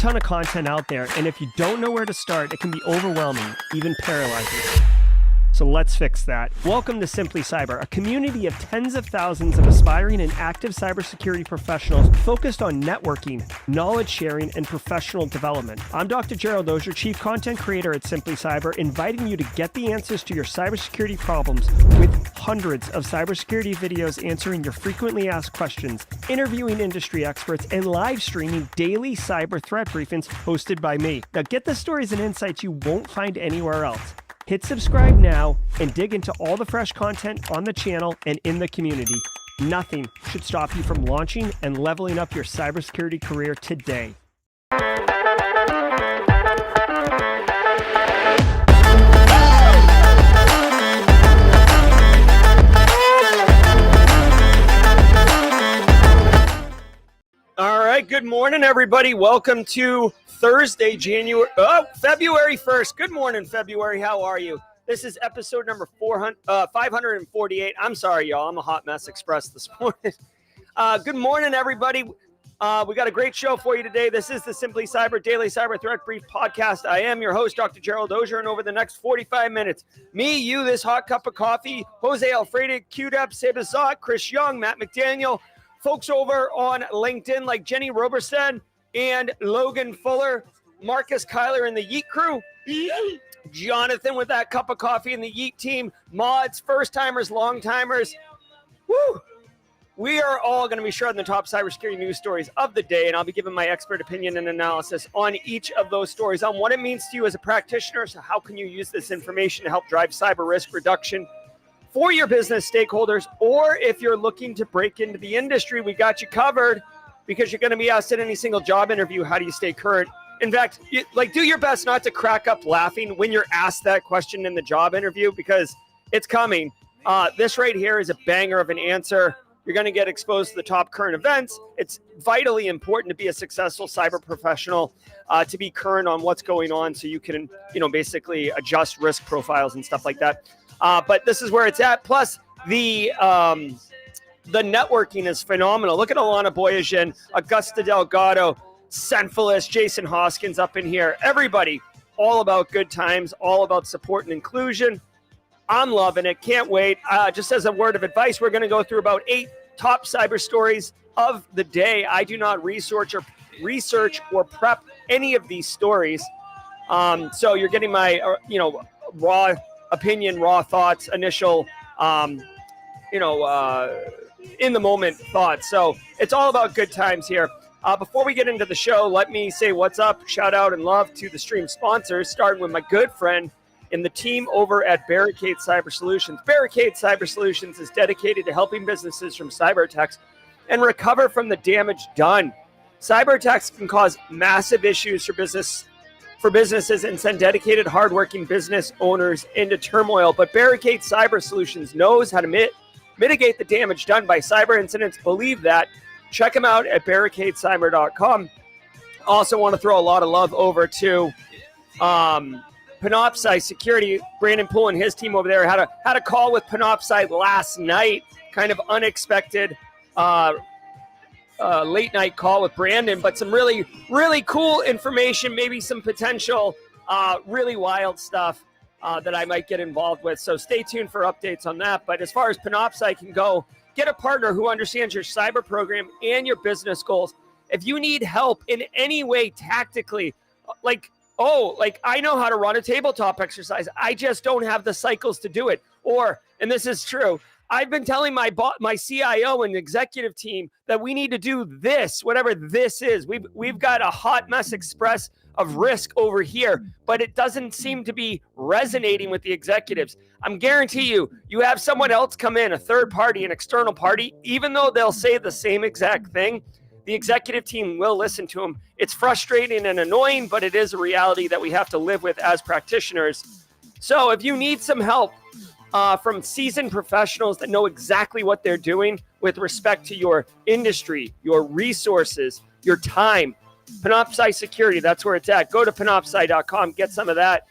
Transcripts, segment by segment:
ton of content out there, and if you don't know where to start, it can be overwhelming, even paralyzing. So let's fix that. Welcome to Simply Cyber, a community of tens of thousands of aspiring and active cybersecurity professionals focused on networking, knowledge sharing, and professional development. I'm Dr. Gerald, Auger, Chief Content Creator at Simply Cyber, inviting you to get the answers to your cybersecurity problems with hundreds of cybersecurity videos answering your frequently asked questions, interviewing industry experts, and live streaming daily cyber threat briefings hosted by me. Now get the stories and insights you won't find anywhere else. Hit subscribe now and dig into all the fresh content on the channel and in the community. Nothing should stop you from launching and leveling up your cybersecurity career today. All right, good morning, everybody. Welcome to Thursday, February 1st. Good morning, February. How are you? This is episode number 548. I'm sorry, y'all. I'm a hot mess express this morning. Good morning, everybody. We got a great show for you today. This is the Simply Cyber Daily Cyber Threat Brief podcast. I am your host, Dr. Gerald Auger, and over the next 45 minutes, me, you, this hot cup of coffee, Jose Alfredo, QDEP, Sebazot, Chris Young, Matt McDaniel, folks over on LinkedIn like Jenny Roberson and Logan Fuller, Marcus Kyler and the Yeet crew, Jonathan with that cup of coffee and the Yeet team, mods, first-timers, long-timers. Woo! We are all going to be sharing the top cybersecurity news stories of the day, and I'll be giving my expert opinion and analysis on each of those stories, on what it means to you as a practitioner, so how can you use this information to help drive cyber risk reduction for your business stakeholders, or if you're looking to break into the industry, we got you covered. Because you're going to be asked at any single job interview, how do you stay current? In fact, do your best not to crack up laughing when you're asked that question in the job interview, because it's coming. This right here is a banger of an answer. You're going to get exposed to the top current events. It's vitally important to be a successful cyber professional, to be current on what's going on so you can, basically adjust risk profiles and stuff like that. But this is where it's at. Plus, the networking is phenomenal. Look at Alana Boyajian, Augusta Delgado, Senfilis, Jason Hoskins up in here. Everybody, all about good times, all about support and inclusion. I'm loving it. Can't wait. Just as a word of advice, we're going to go through about 8 top cyber stories of the day. I do not research or prep any of these stories. So you're getting my, raw opinion, raw thoughts, initial, in the moment thoughts. So it's all about good times here. Before we get into the show, let me say what's up, shout out and love to the stream sponsors, starting with my good friend and the team over at Barricade Cyber Solutions. Barricade Cyber Solutions is dedicated to helping businesses from cyber attacks and recover from the damage done. Cyber attacks can cause massive issues for businesses and send dedicated, hardworking business owners into turmoil. But Barricade Cyber Solutions knows how to mitigate the damage done by cyber incidents. Believe that. Check them out at barricadecyber.com. Also want to throw a lot of love over to Panoptcy Security. Brandon Poole and his team over there had a call with Panoptcy last night. Kind of unexpected late night call with Brandon, but some really, really cool information, maybe some potential really wild stuff that I might get involved with. So stay tuned for updates on that. But as far as Panoptcy can go, get a partner who understands your cyber program and your business goals. If you need help in any way tactically, like I know how to run a tabletop exercise, I just don't have the cycles to do it. Or, and this is true, I've been telling my CIO and executive team that we need to do this, whatever this is. We've got a hot mess express of risk over here, but it doesn't seem to be resonating with the executives. I'm guarantee you have someone else come in, a third party, an external party, even though they'll say the same exact thing, the executive team will listen to them. It's frustrating and annoying, but it is a reality that we have to live with as practitioners. So if you need some help from seasoned professionals that know exactly what they're doing with respect to your industry, your resources, your time, Panoptcy Security, that's where it's at. Go to panoptcy.com, get some of that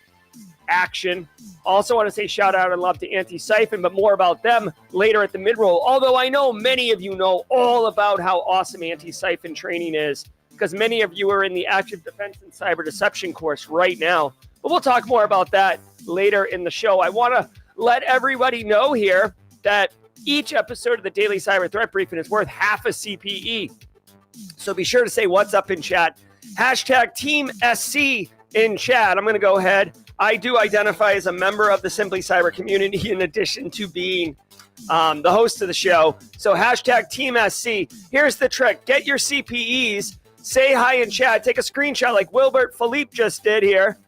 action. Also want to say shout out and love to Antisyphon, but more about them later at the mid-roll. Although I know many of you know all about how awesome Antisyphon training is, because many of you are in the Active Defense and Cyber Deception course right now. But we'll talk more about that later in the show. I want to let everybody know here that each episode of the Daily Cyber Threat Briefing is worth half a CPE. So be sure to say what's up in chat. Hashtag Team SC in chat. I'm going to go ahead. I do identify as a member of the Simply Cyber community in addition to being the host of the show. So hashtag Team SC. Here's the trick. Get your CPEs. Say hi in chat. Take a screenshot like Wilbert Philippe just did here.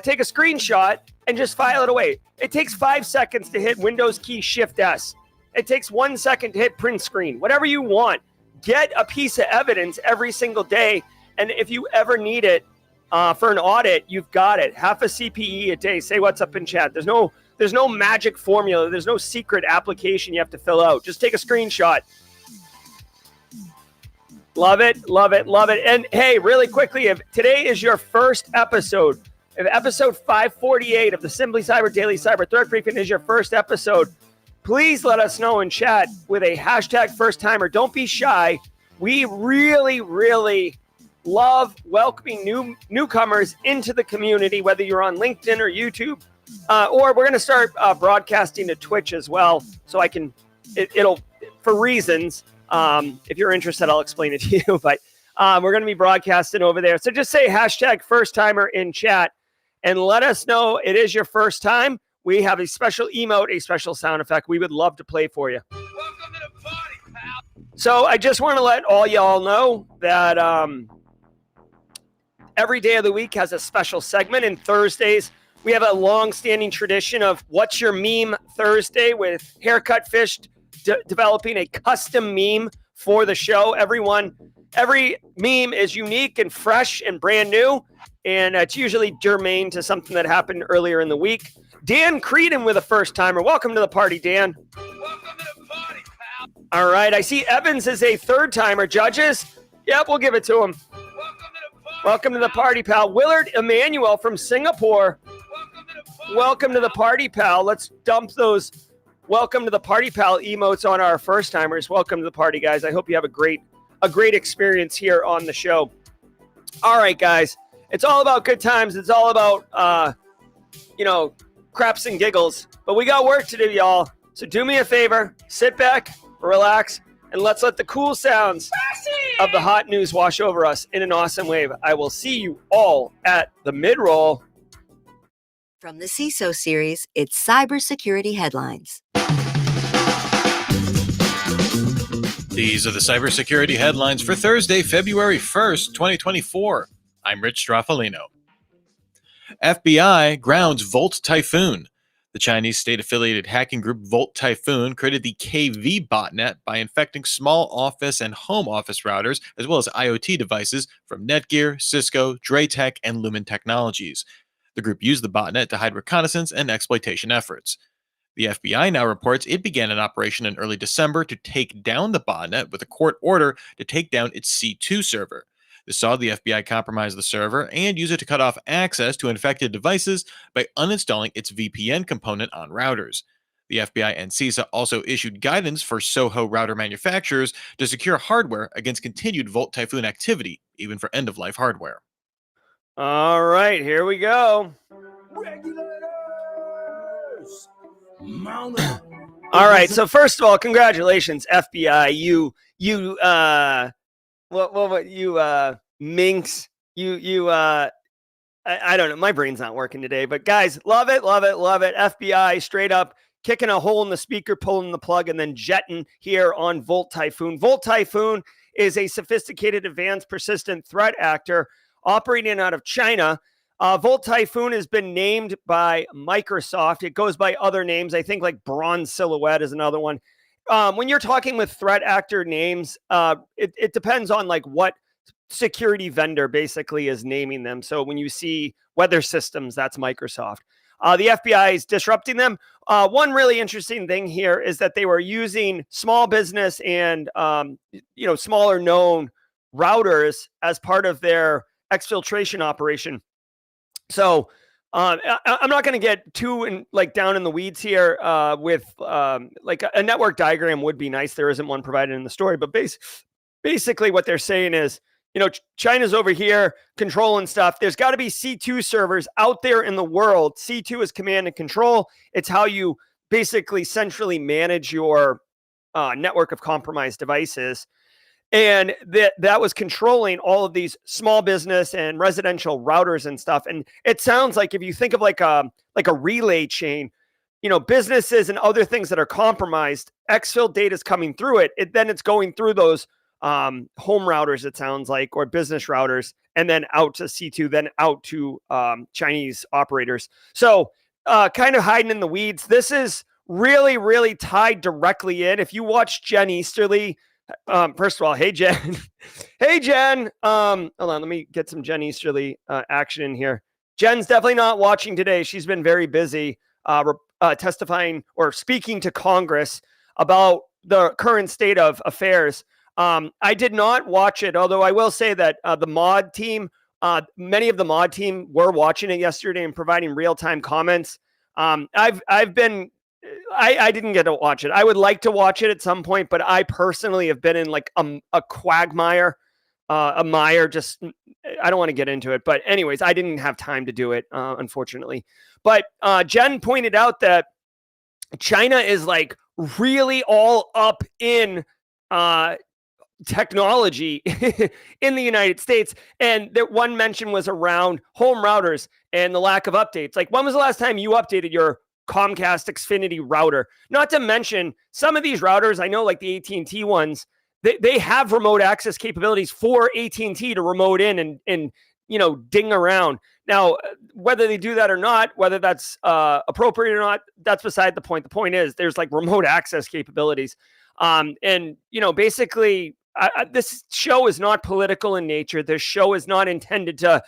Take a screenshot and just file it away. It takes 5 seconds to hit Windows key Shift S. It takes 1 second to hit print screen. Whatever you want. Get a piece of evidence every single day. And if you ever need it for an audit, you've got it. Half a CPE a day. Say what's up in chat. There's no magic formula. There's no secret application you have to fill out. Just take a screenshot. Love it, love it, love it. And hey, really quickly, if today is your first episode, if episode 548 of the Simply Cyber Daily Cyber Threat Briefing is your first episode, please let us know in chat with a hashtag first timer. Don't be shy. We really, really love welcoming newcomers into the community, whether you're on LinkedIn or YouTube, or we're going to start broadcasting to Twitch as well. So it'll for reasons. If you're interested, I'll explain it to you. But we're going to be broadcasting over there. So just say hashtag first timer in chat and let us know it is your first time. We have a special emote, a special sound effect we would love to play for you. Welcome to the party, pal. So I just want to let all y'all know that every day of the week has a special segment. And Thursdays, we have a long-standing tradition of What's Your Meme Thursday with Haircut Fish developing a custom meme for the show. Every meme is unique and fresh and brand new, and it's usually germane to something that happened earlier in the week. Dan Creedon with a first-timer. Welcome to the party, Dan. Welcome to the party, pal. All right, I see Evans is a third-timer. Judges? Yep, we'll give it to him. Welcome to the party, pal. Willard Emmanuel from Singapore. Welcome to the party, pal. Let's dump those welcome to the party, pal emotes on our first-timers. Welcome to the party, guys. I hope you have a great experience here on the show. All right, guys. It's all about good times. It's all about, craps and giggles. But we got work to do, y'all. So do me a favor. Sit back, relax, and let's let the cool sounds of the hot news wash over us in an awesome wave. I will see you all at the mid-roll. From the CISO series, it's cybersecurity headlines. These are the cybersecurity headlines for Thursday, February 1st, 2024. I'm Rich Straffolino. FBI grounds Volt Typhoon. The Chinese state-affiliated hacking group Volt Typhoon created the KV botnet by infecting small office and home office routers, as well as IoT devices from Netgear, Cisco, Draytech, and Lumen Technologies. The group used the botnet to hide reconnaissance and exploitation efforts. The FBI now reports it began an operation in early December to take down the botnet with a court order to take down its C2 server. This saw the FBI compromise the server and use it to cut off access to infected devices by uninstalling its VPN component on routers. The FBI and CISA also issued guidance for Soho router manufacturers to secure hardware against continued Volt Typhoon activity, even for end-of-life hardware. All right, here we go. Regulators! All right, so first of all, congratulations, FBI. You minx. I don't know. My brain's not working today, but guys, love it, love it, love it. FBI straight up kicking a hole in the speaker, pulling the plug, and then jetting here on Volt Typhoon. Volt Typhoon is a sophisticated, advanced, persistent threat actor operating out of China. Volt Typhoon has been named by Microsoft. It goes by other names. I think like Bronze Silhouette is another one. When you're talking with threat actor names, it depends on like what security vendor basically is naming them. So when you see Weather Systems, that's Microsoft. The FBI is disrupting them. One really interesting thing here is that they were using small business and smaller known routers as part of their exfiltration operation. So I'm not going to get too down in the weeds here with like a network diagram would be nice. There isn't one provided in the story, but basically what they're saying is, China's over here controlling stuff. There's got to be C2 servers out there in the world. C2 is command and control. It's how you basically centrally manage your network of compromised devices. And that was controlling all of these small business and residential routers and stuff. And it sounds like, if you think of like a relay chain, businesses and other things that are compromised, exfil data is coming through it. Then it's going through those home routers, it sounds like, or business routers, and then out to C2, then out to Chinese operators. So kind of hiding in the weeds. This is really, really tied directly in. If you watch Jen Easterly, first of all, hey, Jen. Hey, Jen. Hold on, let me get some Jen Easterly action in here. Jen's definitely not watching today. She's been very busy testifying or speaking to Congress about the current state of affairs. I did not watch it, although I will say that the mod team, many of the mod team were watching it yesterday and providing real-time comments. I didn't get to watch it. I would like to watch it at some point, but I personally have been in like a quagmire, a mire. Just, I don't want to get into it, but anyways, I didn't have time to do it, unfortunately. But Jen pointed out that China is like really all up in technology in the United States. And that one mention was around home routers and the lack of updates. Like, when was the last time you updated your Comcast Xfinity router? Not to mention some of these routers, I know, like the AT&T ones, they have remote access capabilities for AT&T to remote in and ding around. Now, whether they do that or not, whether that's appropriate or not, that's beside the point. The point is there's like remote access capabilities. Basically, this show is not political in nature. This show is not intended to,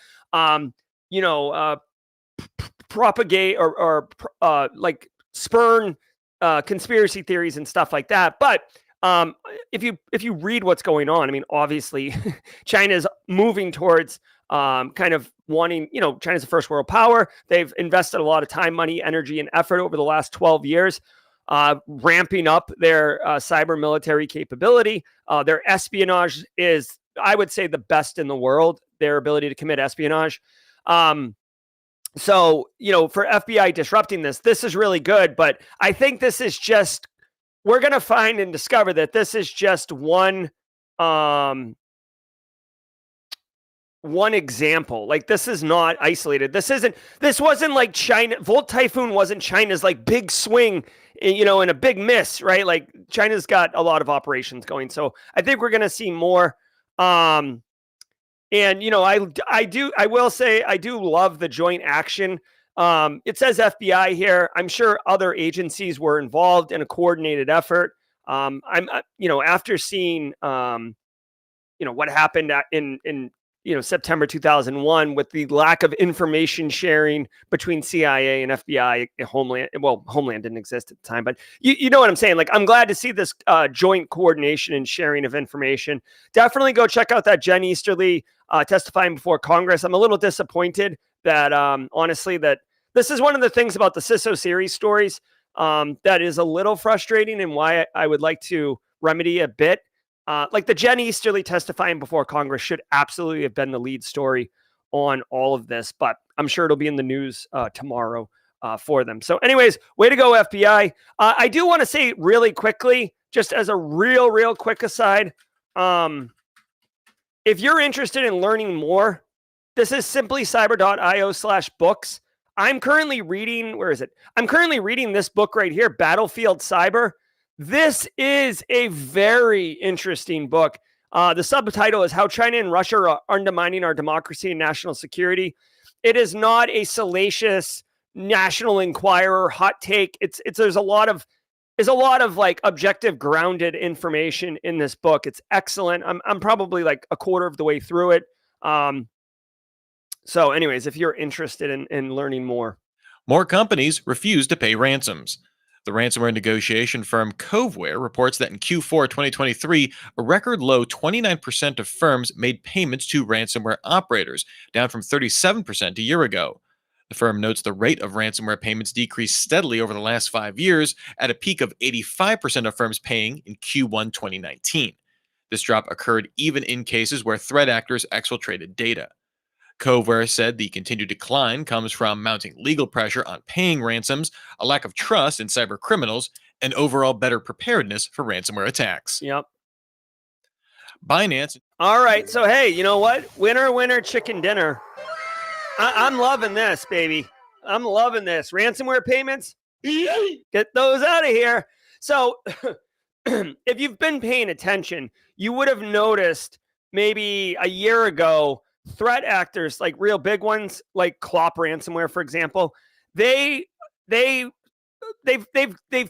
propagate or like spurn conspiracy theories and stuff like that. But if you read what's going on, I mean, obviously, China is moving towards kind of wanting, China's a first world power. They've invested a lot of time, money, energy, and effort over the last 12 years, ramping up their cyber military capability. Their espionage is, I would say, the best in the world, their ability to commit espionage. So, for FBI disrupting this is really good, but I think this is just, we're going to find and discover that this is just one example. Like, this is not isolated. This wasn't like China. Volt Typhoon wasn't China's like big swing, and a big miss, right? Like, China's got a lot of operations going. So I think we're going to see more. And, I will say, I do love the joint action. It says FBI here. I'm sure other agencies were involved in a coordinated effort. After seeing, what happened in September 2001 with the lack of information sharing between CIA and FBI, Homeland. Well, Homeland didn't exist at the time, but you know what I'm saying? Like, I'm glad to see this joint coordination and sharing of information. Definitely go check out that Jen Easterly testifying before Congress. I'm a little disappointed that, honestly, that this is one of the things about the CISO series stories that is a little frustrating, and why I would like to remedy a bit. Like, the Jen Easterly testifying before Congress should absolutely have been the lead story on all of this, but I'm sure it'll be in the news tomorrow for them. So anyways, way to go, FBI. I do want to say really quickly, just as a real quick aside, if you're interested in learning more, this is simplycyber.io/books. I'm currently reading, where is it? I'm currently reading this book right here, Battlefield Cyber. This is a very interesting book. The subtitle is How China and Russia Are Undermining Our Democracy and National Security. It is not a salacious National Enquirer hot take. There's a lot of like objective, grounded information in this book. It's excellent. I'm probably like a quarter of the way through it. So anyways, if you're interested in learning more. More companies refuse to pay ransoms. The ransomware negotiation firm Coveware reports that in Q4 2023, a record low 29% of firms made payments to ransomware operators, down from 37% a year ago. The firm notes the rate of ransomware payments decreased steadily over the last 5 years, at a peak of 85% of firms paying in Q1 2019. This drop occurred even in cases where threat actors exfiltrated data. Coveware said the continued decline comes from mounting legal pressure on paying ransoms, a lack of trust in cyber criminals, and overall better preparedness for ransomware attacks. Yep. Binance. All right. So, hey, you know what? Winner, winner, chicken dinner. I'm loving this, baby. I'm loving this. Ransomware payments, get those out of here. So, if you've been paying attention, you would have noticed maybe a year ago, threat actors, like real big ones, like Clop ransomware, for example, they've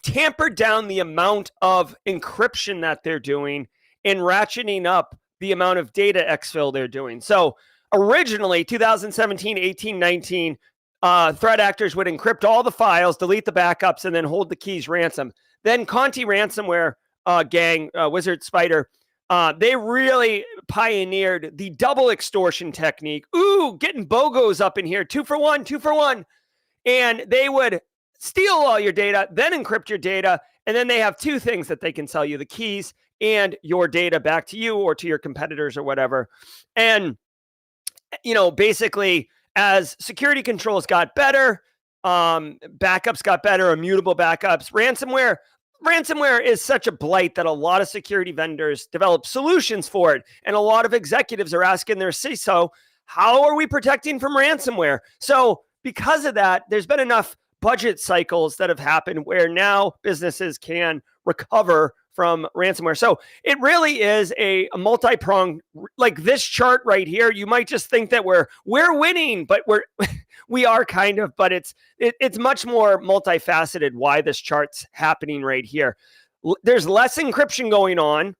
tampered down the amount of encryption that they're doing and ratcheting up the amount of data exfil they're doing. So originally, 2017, 18, 19, threat actors would encrypt all the files, delete the backups, and then hold the keys ransom. Then Conti ransomware gang, Wizard Spider, they really pioneered the double extortion technique. Ooh, getting BOGOs up in here. 2 for 1, 2 for 1. And they would steal all your data, then encrypt your data. And then they have two things that they can sell you: the keys and your data back to you or to your competitors or whatever. And, you know, basically, as security controls got better, backups got better, immutable backups, ransomware is such a blight that a lot of security vendors develop solutions for it. And a lot of executives are asking their CISO, how are we protecting from ransomware? So because of that, there's been enough budget cycles that have happened where now businesses can recover from ransomware. So it really is a multi-pronged, like this chart right here. You might just think that we're winning, but we are kind of, but it's much more multifaceted why this chart's happening right here. There's less encryption going on.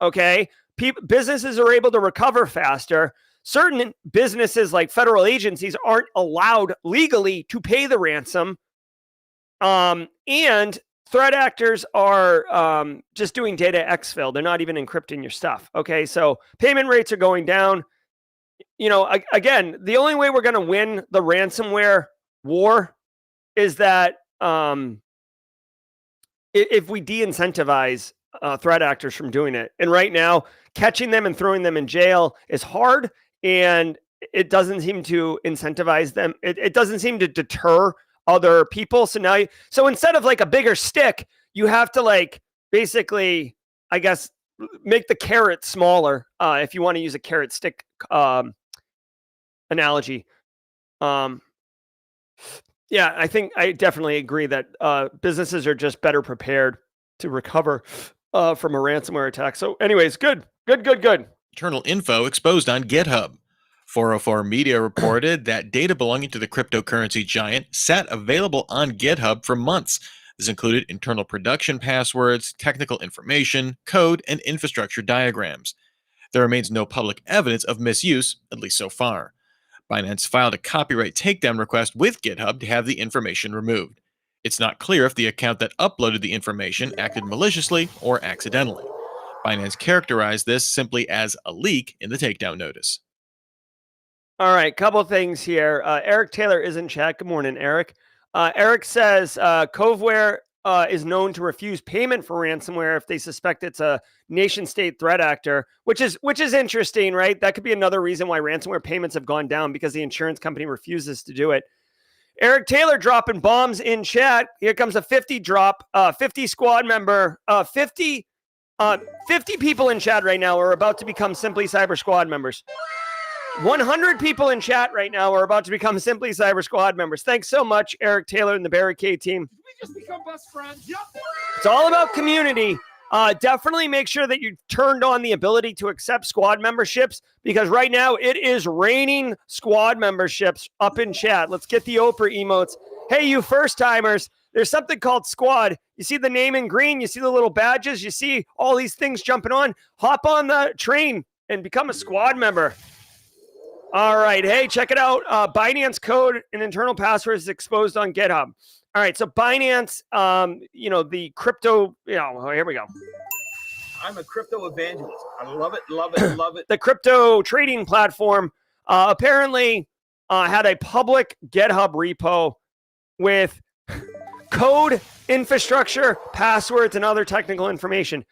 Okay. Businesses are able to recover faster. Certain businesses like federal agencies aren't allowed legally to pay the ransom. And threat actors are just doing data exfil. They're not even encrypting your stuff. Okay, so payment rates are going down. You know, again, the only way we're going to win the ransomware war is that if we de-incentivize threat actors from doing it. And right now, catching them and throwing them in jail is hard, and it doesn't seem to incentivize them. It doesn't seem to deter other people. So instead of like a bigger stick, you have to like basically, I guess, make the carrot smaller. If you want to use a carrot stick analogy. Yeah, I think I definitely agree that businesses are just better prepared to recover from a ransomware attack. So anyways, good. Internal info exposed on GitHub. 404 Media reported that data belonging to the cryptocurrency giant sat available on GitHub for months. This included internal production passwords, technical information, code, and infrastructure diagrams. There remains no public evidence of misuse, at least so far. Binance filed a copyright takedown request with GitHub to have the information removed. It's not clear if the account that uploaded the information acted maliciously or accidentally. Binance characterized this simply as a leak in the takedown notice. All right, couple things here. Eric Taylor is in chat. Good morning, Eric. Eric says Coveware is known to refuse payment for ransomware if they suspect it's a nation-state threat actor, which is interesting, right? That could be another reason why ransomware payments have gone down, because the insurance company refuses to do it. Eric Taylor dropping bombs in chat. Here comes a 50 drop, 50 squad member, 50 people in chat right now are about to become Simply Cyber squad members. 100 people in chat right now are about to become Simply Cyber squad members. Thanks so much, Eric Taylor and the Barricade team. We just become best friends. Yep. It's all about community. Definitely make sure that you turned on the ability to accept squad memberships, because right now it is raining squad memberships up in chat. Let's get the Oprah emotes. Hey, you first timers, there's something called squad. You see the name in green, you see the little badges, you see all these things jumping on. Hop on the train and become a squad member. All right. Hey, check it out. Binance code and internal passwords exposed on GitHub. All right. So Binance, the crypto, here we go. I'm a crypto evangelist. I love it. The crypto trading platform apparently had a public GitHub repo with code, infrastructure, passwords, and other technical information.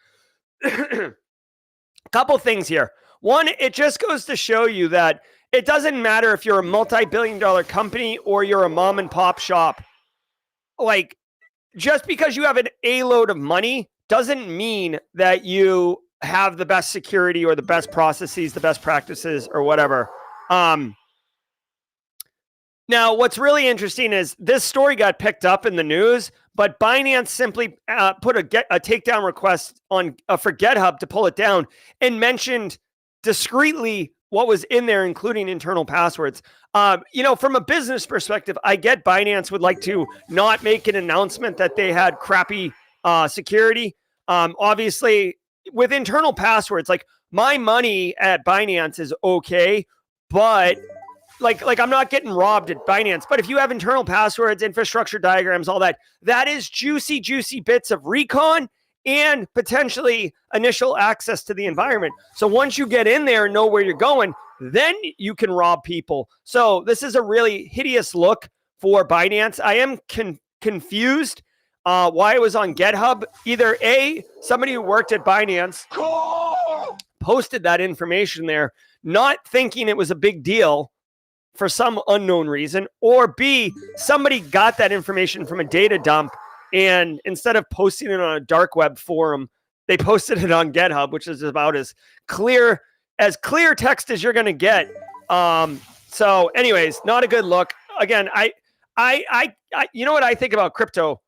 Couple things here. One, it just goes to show you that it doesn't matter if you're a multi-billion-dollar company or you're a mom and pop shop. Like, just because you have an A-load of money doesn't mean that you have the best security or the best processes, the best practices, or whatever. Now, what's really interesting is this story got picked up in the news, but Binance simply put a takedown request on for GitHub to pull it down and mentioned discreetly what was in there, including internal passwords. From a business perspective, I get Binance would like to not make an announcement that they had crappy security. Obviously, with internal passwords, like my money at Binance is okay, but like I'm not getting robbed at Binance. But if you have internal passwords, infrastructure diagrams, all that, that is juicy bits of recon and potentially initial access to the environment. So once you get in there and know where you're going, then you can rob people. So this is a really hideous look for Binance. I am confused why it was on GitHub. Either A, somebody who worked at Binance posted that information there, not thinking it was a big deal for some unknown reason, or B, somebody got that information from a data dump, and instead of posting it on a dark web forum, they posted it on GitHub, which is about as clear text as you're going to get. So anyways, not a good look. Again, I you know what I think about crypto?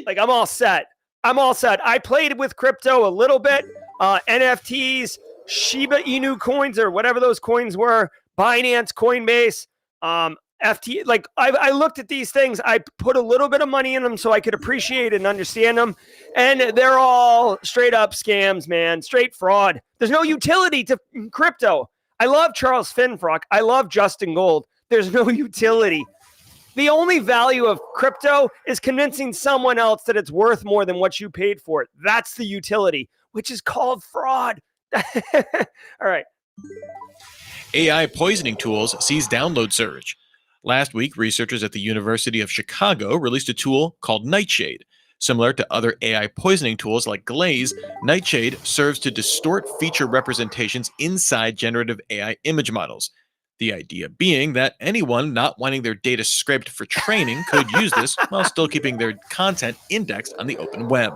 Like I'm all set. I played with crypto a little bit, NFTs, Shiba Inu coins, or whatever those coins were, Binance, Coinbase, FT. Like I looked at these things. I put a little bit of money in them so I could appreciate and understand them. And they're all straight up scams, man. Straight fraud. There's no utility to crypto. I love Charles Finfrock. I love Justin Gold. There's no utility. The only value of crypto is convincing someone else that it's worth more than what you paid for it. That's the utility, which is called fraud. All right. AI poisoning tools sees download surge. Last week, researchers at the University of Chicago released a tool called Nightshade. Similar to other AI poisoning tools like Glaze, Nightshade serves to distort feature representations inside generative AI image models. The idea being that anyone not wanting their data scraped for training could use this while still keeping their content indexed on the open web.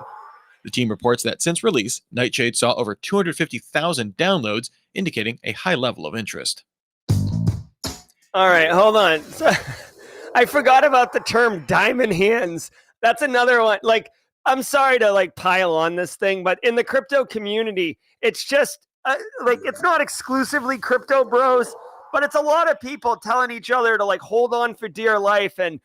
The team reports that since release, Nightshade saw over 250,000 downloads, indicating a high level of interest. All right, hold on. So, I forgot about the term diamond hands. That's another one. Like, I'm sorry to pile on this thing, but in the crypto community, it's just it's not exclusively crypto bros, but it's a lot of people telling each other to hold on for dear life. And,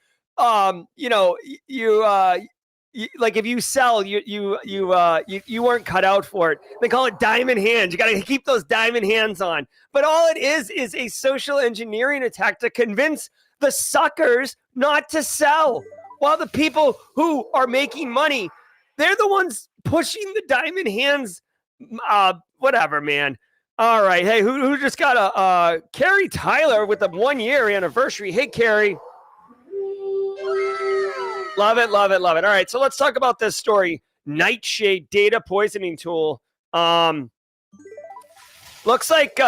if you sell, you weren't cut out for it. They call it diamond hands. You got to keep those diamond hands on. But all it is a social engineering attack to convince the suckers not to sell, while the people who are making money, they're the ones pushing the diamond hands. Whatever, man. All right. Hey, who just got a Carrie Tyler with a 1-year anniversary? Hey, Carrie. Love it. All right, so let's talk about this story. Nightshade data poisoning tool. Looks like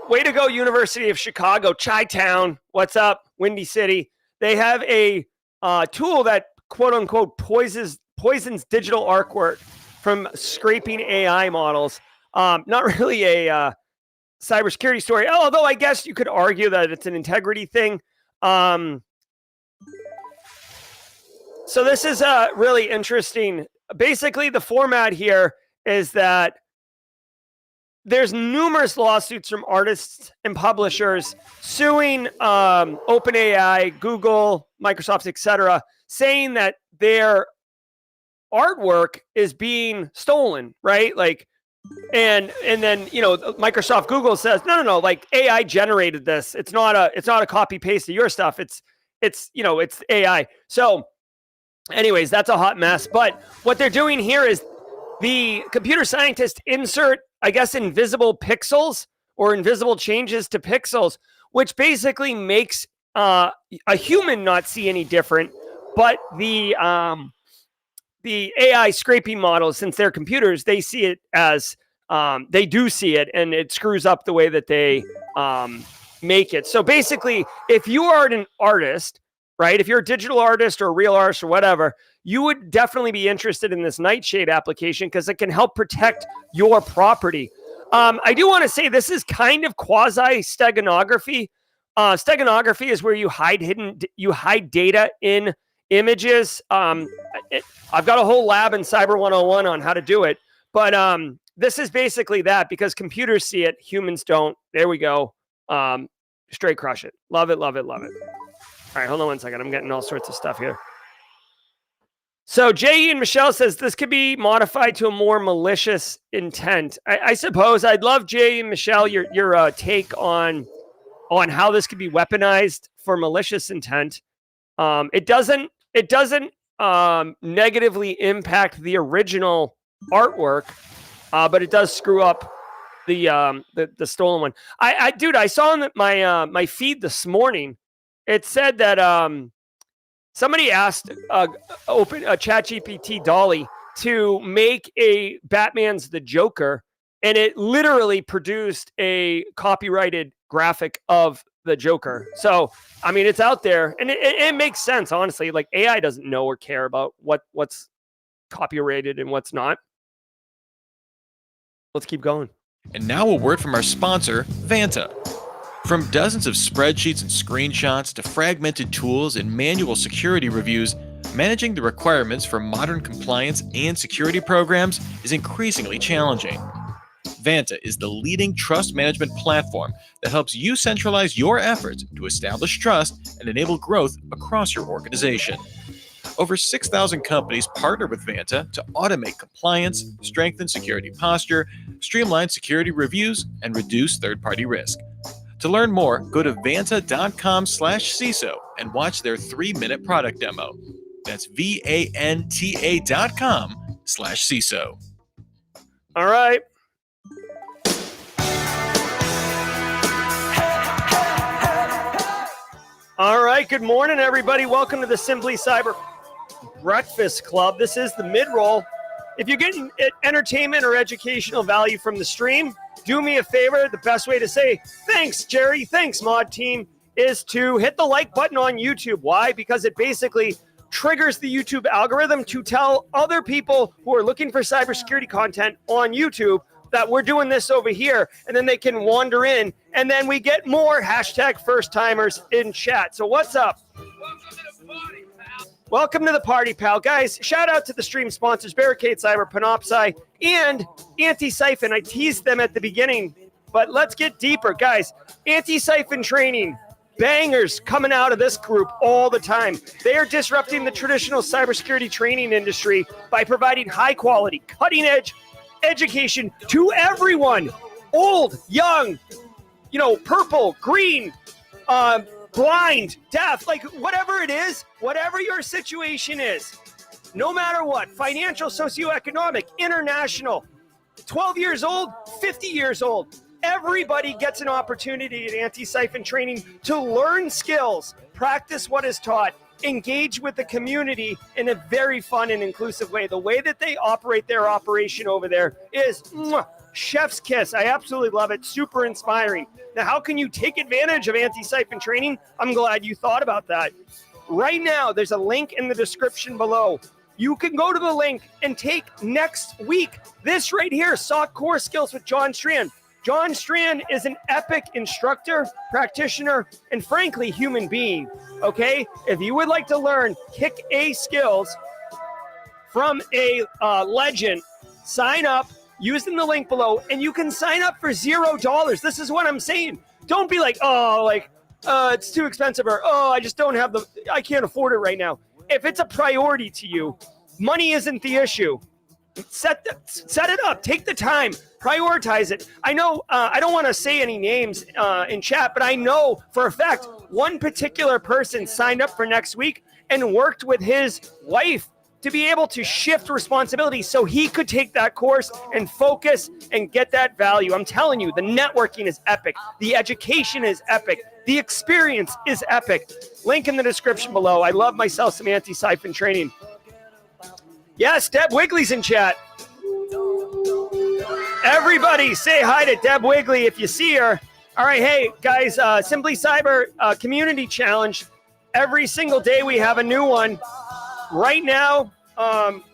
way to go, University of Chicago, Chi-Town. What's up, Windy City? They have a tool that quote unquote poisons digital artwork from scraping AI models. Not really a cybersecurity story, although I guess you could argue that it's an integrity thing. So this is really interesting. Basically, the format here is that there's numerous lawsuits from artists and publishers suing OpenAI, Google, Microsoft, etc., saying that their artwork is being stolen, right? And then Microsoft, Google says no, AI generated this. It's not a copy paste of your stuff. It's AI. So anyways, that's a hot mess. But what they're doing here is the computer scientists insert, I guess, invisible pixels or invisible changes to pixels, which basically makes a human not see any different. But the AI scraping models, since they're computers, they see it as they do see it, and it screws up the way that they make it. So basically, if you are an artist, right? If you're a digital artist or a real artist or whatever, you would definitely be interested in this Nightshade application because it can help protect your property. I do want to say this is kind of quasi-steganography. Steganography is where you hide data in images. I've got a whole lab in Cyber 101 on how to do it, but this is basically that because computers see it, humans don't. There we go. Straight crush it. Love it, love it, love it. All right, hold on one second. I'm getting all sorts of stuff here. So J.E. and Michelle says this could be modified to a more malicious intent. I suppose I'd love J.E. and Michelle your take on how this could be weaponized for malicious intent. It doesn't negatively impact the original artwork, but it does screw up the stolen one. I saw in my feed this morning. It said that somebody asked ChatGPT Dolly to make a Batman's the Joker, and it literally produced a copyrighted graphic of the Joker. So, I mean, it's out there, and it makes sense, honestly. Like, AI doesn't know or care about what's copyrighted and what's not. Let's keep going. And now a word from our sponsor, Vanta. From dozens of spreadsheets and screenshots to fragmented tools and manual security reviews, managing the requirements for modern compliance and security programs is increasingly challenging. Vanta is the leading trust management platform that helps you centralize your efforts to establish trust and enable growth across your organization. Over 6,000 companies partner with Vanta to automate compliance, strengthen security posture, streamline security reviews, and reduce third-party risk. To learn more, go to vanta.com/CISO and watch their 3-minute product demo. That's VANTA.com/CISO. All right. All right. Good morning, everybody. Welcome to the Simply Cyber Breakfast Club. This is the mid-roll. If you're getting entertainment or educational value from the stream, do me a favor. The best way to say thanks, Jerry, thanks, mod team, is to hit the like button on YouTube. Why? Because it basically triggers the YouTube algorithm to tell other people who are looking for cybersecurity content on YouTube that we're doing this over here, and then they can wander in, and then we get more hashtag first-timers in chat. So what's up? Welcome to the party, pal. Guys, shout out to the stream sponsors, Barricade Cyber, Panoptcy, and Antisyphon. I teased them at the beginning, but let's get deeper. Guys, Antisyphon training, bangers coming out of this group all the time. They are disrupting the traditional cybersecurity training industry by providing high-quality, cutting-edge education to everyone, old, young, purple, green, blind, deaf, like whatever it is, whatever your situation is, no matter what, financial, socioeconomic, international, 12 years old, 50 years old, everybody gets an opportunity at Antisyphon training to learn skills, practice what is taught, engage with the community in a very fun and inclusive way. The way that they operate their operation over there is chef's kiss. I absolutely love it. Super inspiring. Now, how can you take advantage of Antisyphon training? I'm glad you thought about that. Right now, there's a link in the description below. You can go to the link and take next week this right here, SOC Core Skills with John Strand. John Strand is an epic instructor, practitioner, and frankly, human being, okay? If you would like to learn Kick A skills from a legend, sign up using the link below, and you can sign up for $0. This is what I'm saying. Don't be like, it's too expensive, or, I just don't have I can't afford it right now. If it's a priority to you, money isn't the issue. Set it up. Take the time. Prioritize it. I know I don't want to say any names in chat, but I know for a fact one particular person signed up for next week and worked with his wife to be able to shift responsibility so he could take that course and focus and get that value. I'm telling you, the networking is epic. The education is epic. The experience is epic. Link in the description below. I love myself some Antisyphon training. Yes, Deb Wigley's in chat. Everybody say hi to Deb Wigley if you see her. All right, hey, guys, Simply Cyber Community Challenge. Every single day we have a new one. Right now,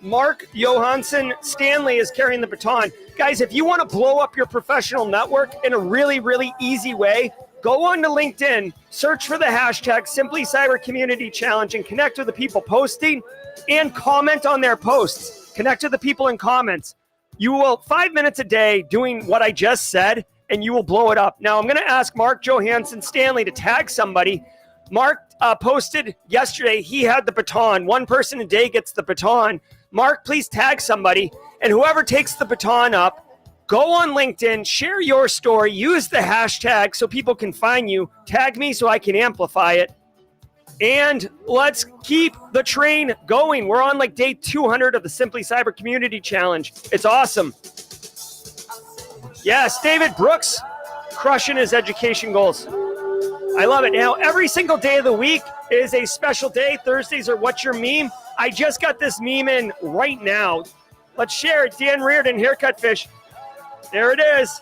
Mark Johansson Stanley is carrying the baton. Guys, if you want to blow up your professional network in a really, really easy way, go on to LinkedIn, search for the hashtag Simply Cyber Community Challenge, and connect with the people posting and comment on their posts. Connect with the people in comments. You will 5 minutes a day doing what I just said, and you will blow it up. Now, I'm going to ask Mark Johansson Stanley to tag somebody. Mark posted yesterday he had the baton. One person a day gets the baton. Mark, please tag somebody. And whoever takes the baton up, go on LinkedIn, share your story, use the hashtag so people can find you. Tag me so I can amplify it. And let's keep the train going. We're on like day 200 of the Simply Cyber Community Challenge. It's awesome. Yes, David Brooks crushing his education goals. I love it. Now, every single day of the week is a special day. Thursdays are What's Your Meme? I just got this meme in right now. Let's share it. Dan Reardon, Haircut Fish. There it is.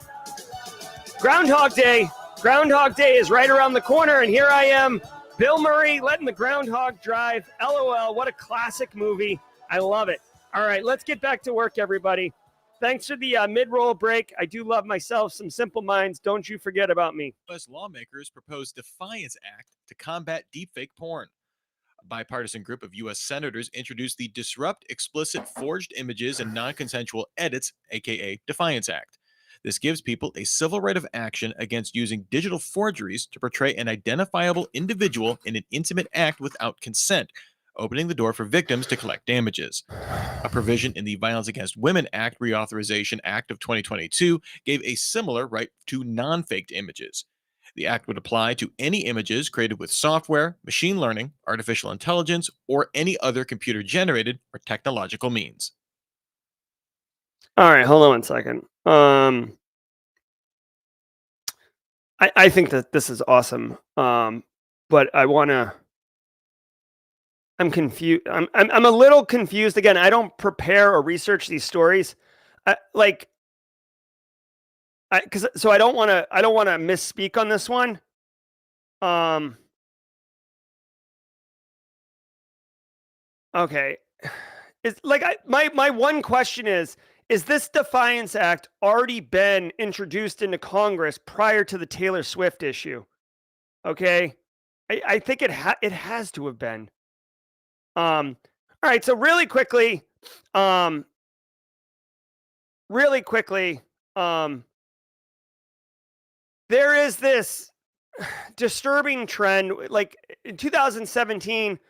Groundhog Day. Groundhog Day is right around the corner, and here I am, Bill Murray letting the groundhog drive. LOL, what a classic movie. I love it. All right, let's get back to work, everybody. Thanks for the mid-roll break. I do love myself some Simple Minds. Don't you forget about me. U.S. lawmakers proposed Defiance Act to combat deepfake porn. A bipartisan group of U.S. senators introduced the Disrupt Explicit Forged Images and Non-Consensual Edits, aka Defiance Act. This gives people a civil right of action against using digital forgeries to portray an identifiable individual in an intimate act without consent, opening the door for victims to collect damages. A provision in the Violence Against Women Act Reauthorization Act of 2022 gave a similar right to non-faked images. The act would apply to any images created with software, machine learning, artificial intelligence, or any other computer-generated or technological means. All right, hold on one second. I think that this is awesome, but I'm confused. I'm a little confused. Again, I don't prepare or research these stories, so I don't want to misspeak on this one. Okay, it's like my one question is this Defiance Act already been introduced into Congress prior to the Taylor Swift issue? Okay, I think it has to have been. All right, so really quickly, there is this disturbing trend. Like in 2017,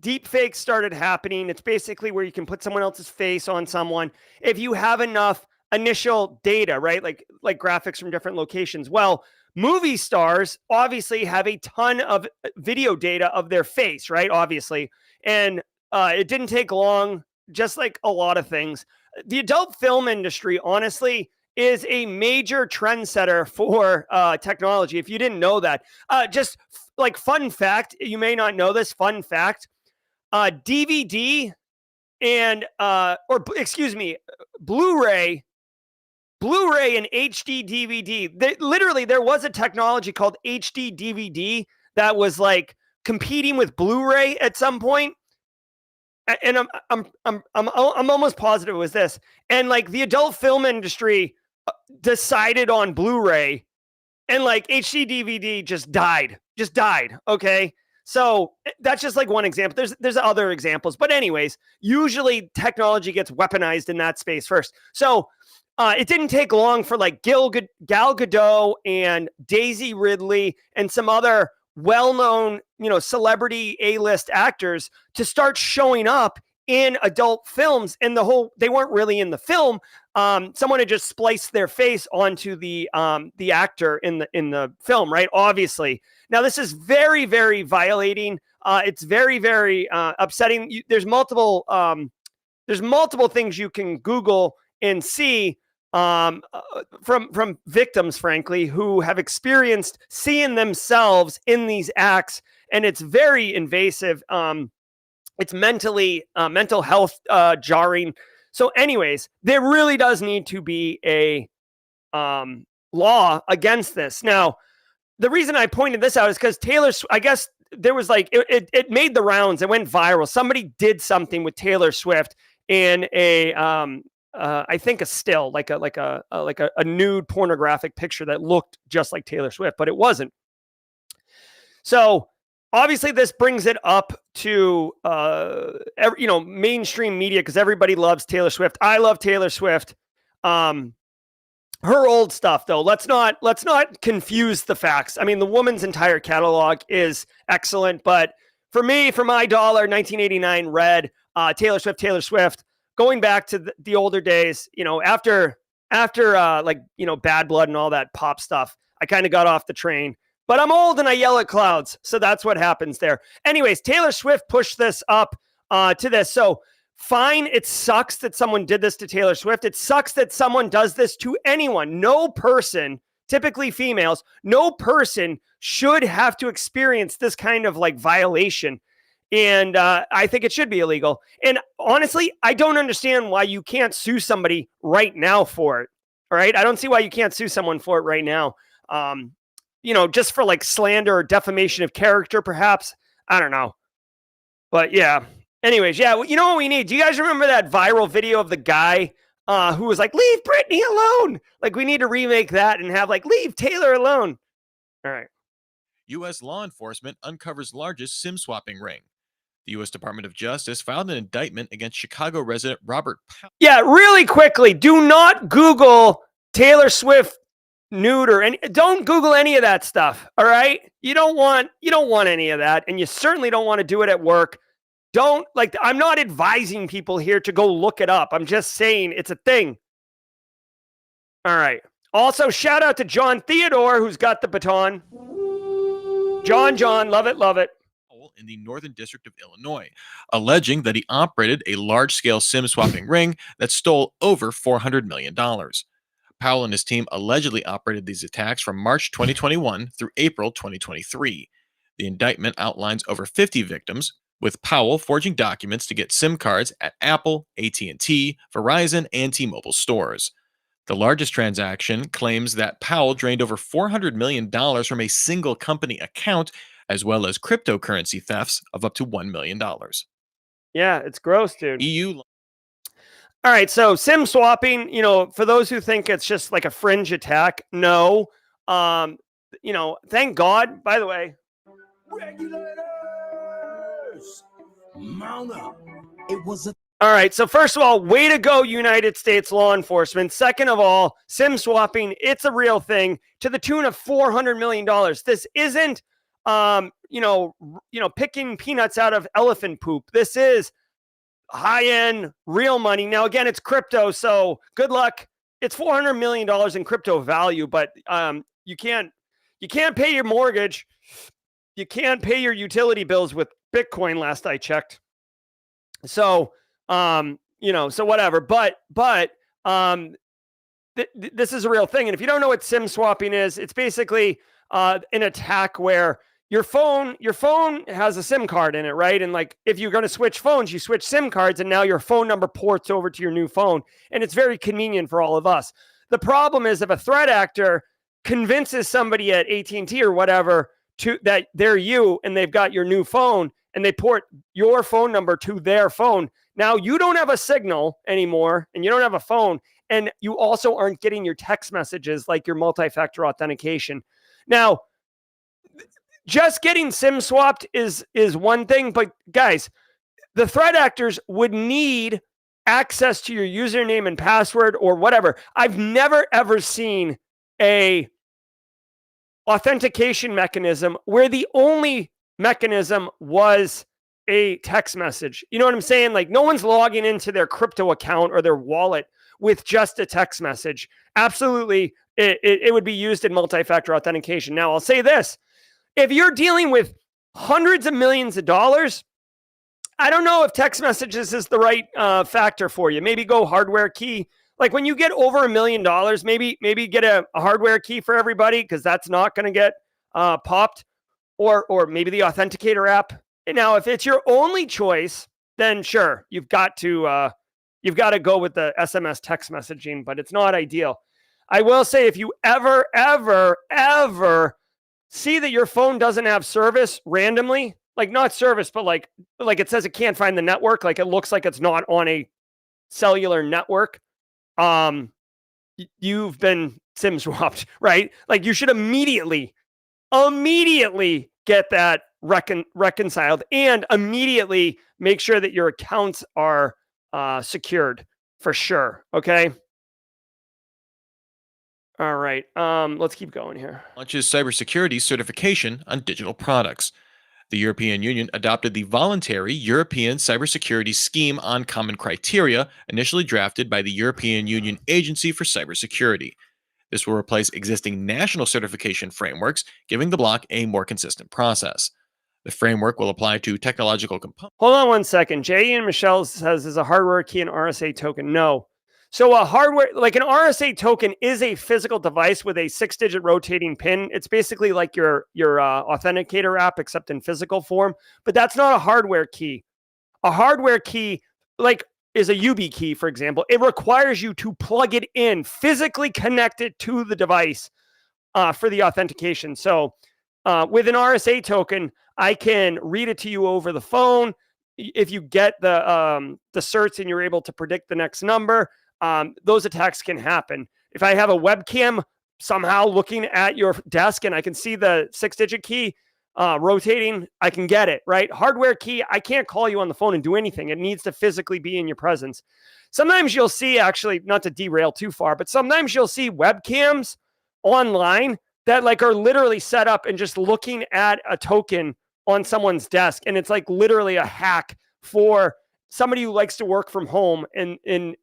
deep fakes started happening. It's basically where you can put someone else's face on someone if you have enough initial data, right? Like graphics from different locations. Well, movie stars obviously have a ton of video data of their face, right? Obviously. And it didn't take long, just like a lot of things. The adult film industry, honestly, is a major trendsetter for technology. If you didn't know that, just like fun fact, you may not know this, fun fact, DVD and, Blu-ray and HD DVD. There was a technology called HD DVD that was like competing with Blu-ray at some point. And I'm almost positive it was this. And like the adult film industry decided on Blu-ray, and like HD DVD just died. Okay. So that's just like one example. There's other examples, but anyways, usually technology gets weaponized in that space first. So it didn't take long for like Gal Gadot and Daisy Ridley and some other well-known, celebrity A-list actors to start showing up in adult films. And they weren't really in the film. Someone had just spliced their face onto the actor in the film, right? Obviously. Now this is very, very violating. It's very, very upsetting. There's multiple things you can Google and see from victims, frankly, who have experienced seeing themselves in these acts, and it's very invasive. It's mental health jarring. So anyways, there really does need to be a law against this. Now, the reason I pointed this out is because I guess there was like, it made the rounds. It went viral. Somebody did something with Taylor Swift in I think a still, like a nude pornographic picture that looked just like Taylor Swift, but it wasn't. So obviously this brings it up to, mainstream media, because everybody loves Taylor Swift. I love Taylor Swift. Her old stuff, though, let's not confuse the facts. I mean, the woman's entire catalog is excellent, but for me, for my dollar, 1989 Red, Taylor Swift, going back to the older days, after Bad Blood and all that pop stuff, I kind of got off the train. But I'm old and I yell at clouds, so that's what happens there. Anyways, Taylor Swift pushed this up to this. So fine, it sucks that someone did this to Taylor Swift. It sucks that someone does this to anyone. No person, typically females, no person should have to experience this kind of like violation. And I think it should be illegal. And honestly, I don't understand why you can't sue somebody right now for it. All right. I don't see why you can't sue someone for it right now. Just for like slander or defamation of character, perhaps. I don't know. But yeah. Anyways, yeah, you know what we need? Do you guys remember that viral video of the guy who was like, leave Britney alone? Like, we need to remake that and have like, leave Taylor alone. All right. U.S. law enforcement uncovers largest SIM swapping ring. The U.S. Department of Justice filed an indictment against Chicago resident Robert Powell. Yeah, really quickly, do not Google Taylor Swift nude or don't Google any of that stuff. All right. You don't want any of that. And you certainly don't want to do it at work. I'm not advising people here to go look it up. I'm just saying it's a thing. All right. Also, shout out to John Theodore, who's got the baton. John, love it. In the Northern District of Illinois, alleging that he operated a large-scale SIM swapping ring that stole over $400 million. Powell and his team allegedly operated these attacks from March 2021 through April 2023. The indictment outlines over 50 victims, with Powell forging documents to get SIM cards at Apple, AT&T, Verizon, and T-Mobile stores. The largest transaction claims that Powell drained over $400 million from a single company account, as well as cryptocurrency thefts of up to $1 million. Yeah, it's gross, dude. EU. All right, so SIM swapping, for those who think it's just like a fringe attack, no. Thank God, by the way. Regulators, mount up. It was a All right, so first of all, way to go, United States law enforcement. Second of all, SIM swapping, it's a real thing to the tune of $400 million. This isn't, picking peanuts out of elephant poop. This is high-end, real money. Now, again, it's crypto, so good luck. It's $400 million in crypto value, but you can't pay your mortgage. You can't pay your utility bills with Bitcoin, last I checked. So, so whatever. But this is a real thing. And if you don't know what SIM swapping is, it's basically an attack where your phone has a SIM card in it, right? And like, if you're going to switch phones, you switch SIM cards, and now your phone number ports over to your new phone. And it's very convenient for all of us. The problem is if a threat actor convinces somebody at AT&T or whatever that they're you and they've got your new phone, and they port your phone number to their phone, now you don't have a signal anymore, and you don't have a phone, and you also aren't getting your text messages like your multi-factor authentication. Now, just getting SIM swapped is one thing, but guys, the threat actors would need access to your username and password or whatever. I've never ever seen a authentication mechanism where the only mechanism was a text message. You know what I'm saying? Like, no one's logging into their crypto account or their wallet with just a text message. Absolutely, it would be used in multi-factor authentication. Now, I'll say this. If you're dealing with hundreds of millions of dollars, I don't know if text messages is the right factor for you. Maybe go hardware key. Like, when you get over $1 million, maybe get a hardware key for everybody, because that's not going to get popped. Or maybe the Authenticator app. And now, if it's your only choice, then sure, you've got to you've got to go with the SMS text messaging, but it's not ideal. I will say if you ever see that your phone doesn't have service randomly, like not service, but like it says it can't find the network, like it looks like it's not on a cellular network, you've been SIM swapped, right? Like you should immediately get that reconciled and immediately make sure that your accounts are secured for sure. Okay. All right. Let's keep going here. Launches cybersecurity certification on digital products. The European Union adopted the voluntary European Cybersecurity Scheme on Common Criteria, initially drafted by the European Union Agency for Cybersecurity. This will replace existing national certification frameworks, giving the bloc a more consistent process. The framework will apply to technological components. Hold on one second. Jay and Michelle says, is a hardware key an RSA token? No. So a hardware, like an RSA token is a physical device with a 6-digit rotating pin. It's basically like your authenticator app, except in physical form, but that's not a hardware key. A hardware key, like, is a UB key, for example. It requires you to plug it in, physically connect it to the device for the authentication. So with an RSA token, I can read it to you over the phone. If you get the certs and you're able to predict the next number, those attacks can happen. If I have a webcam somehow looking at your desk and I can see the 6-digit key rotating, I can get it, right? Hardware key, I can't call you on the phone and do anything. It needs to physically be in your presence. Sometimes you'll see, actually, not to derail too far, but sometimes you'll see webcams online that like are literally set up and just looking at a token on someone's desk. And it's like literally a hack for somebody who likes to work from home and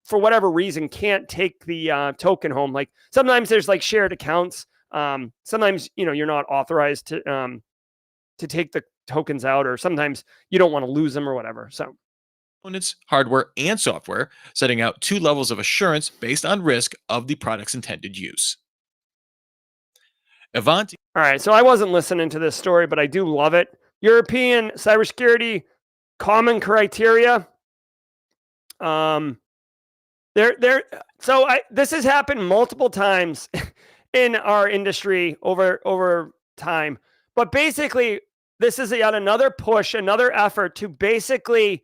for whatever reason can't take the token home. Like sometimes there's like shared accounts. Sometimes, you're not authorized to take the tokens out, or sometimes you don't want to lose them or whatever. So components, hardware, and software, setting out 2 levels of assurance based on risk of the product's intended use. Avante. All right, so I wasn't listening to this story, but I do love it. European cybersecurity common criteria. This has happened multiple times in our industry over time, but basically this is yet another push, another effort to basically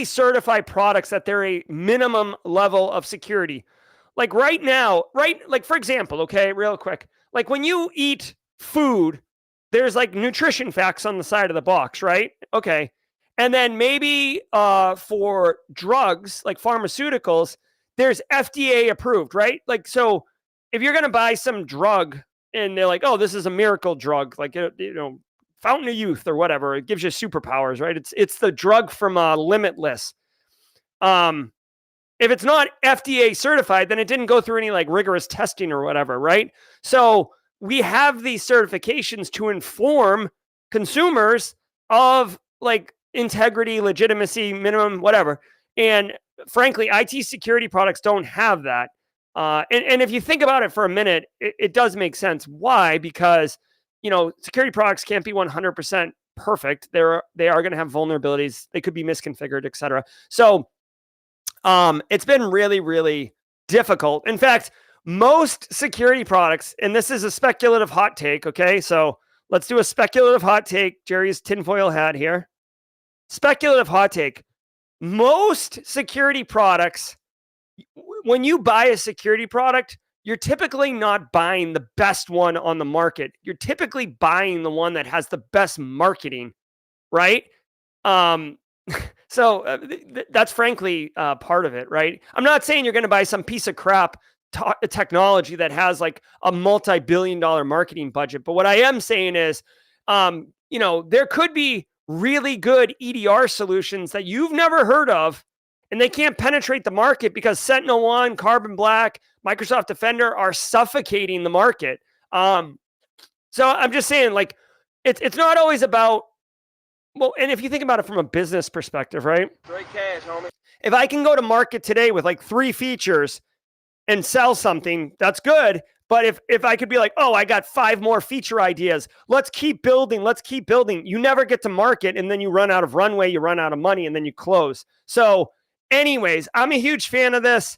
certify products that they're a minimum level of security. Like right now, like for example, okay, real quick, like when you eat food, there's like nutrition facts on the side of the box, right? Okay. And then maybe for drugs, like pharmaceuticals, there's FDA approved, right? Like, so if you're going to buy some drug and they're like, oh, this is a miracle drug, like, Fountain of Youth or whatever, it gives you superpowers, right? It's the drug from Limitless. If it's not FDA certified, then it didn't go through any like rigorous testing or whatever, right? So we have these certifications to inform consumers of like integrity, legitimacy, minimum, whatever. And frankly, IT security products don't have that. And if you think about it for a minute, it does make sense. Why? Because, security products can't be 100% perfect. They are going to have vulnerabilities. They could be misconfigured, et cetera. So it's been really, really difficult. In fact, most security products, and this is a speculative hot take, okay? So let's do a speculative hot take. Jerry's tinfoil hat here. Speculative hot take. Most security products, when you buy a security product, you're typically not buying the best one on the market. You're typically buying the one that has the best marketing, right? So that's frankly part of it, right? I'm not saying you're going to buy some piece of crap technology that has like a multi-billion-dollar marketing budget. But what I am saying is, there could be really good EDR solutions that you've never heard of, and they can't penetrate the market because SentinelOne, Carbon Black, Microsoft Defender are suffocating the market. So I'm just saying, like, it's not always about, well, and if you think about it from a business perspective, right? Straight cash, homie. If I can go to market today with like 3 features and sell something, that's good. But if I could be like, oh, I got 5 more feature ideas, let's keep building, you never get to market, and then you run out of runway, you run out of money, and then you close. So anyways, I'm a huge fan of this.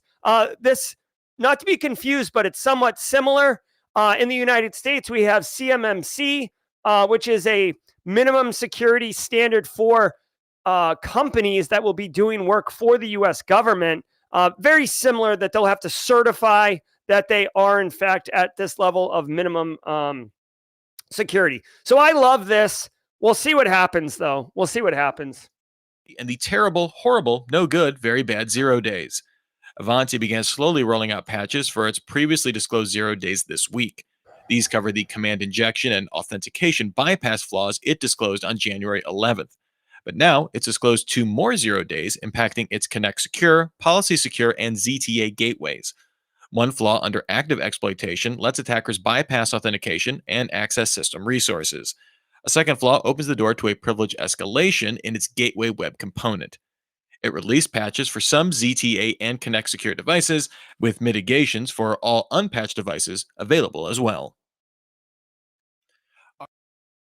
This, not to be confused, but it's somewhat similar. In the United States, we have CMMC, which is a minimum security standard for companies that will be doing work for the US government. Very similar, that they'll have to certify that they are in fact at this level of minimum security. So I love this. We'll see what happens though. We'll see what happens. And the terrible, horrible, no good, very bad 0 days. Avante began slowly rolling out patches for its previously disclosed 0 days this week. These cover the command injection and authentication bypass flaws it disclosed on January 11th. But now it's disclosed 2 more 0 days, impacting its Connect Secure, Policy Secure, and ZTA gateways. One flaw under active exploitation lets attackers bypass authentication and access system resources. A second flaw opens the door to a privilege escalation in its gateway web component. It released patches for some ZTA and Connect Secure devices, with mitigations for all unpatched devices available as well.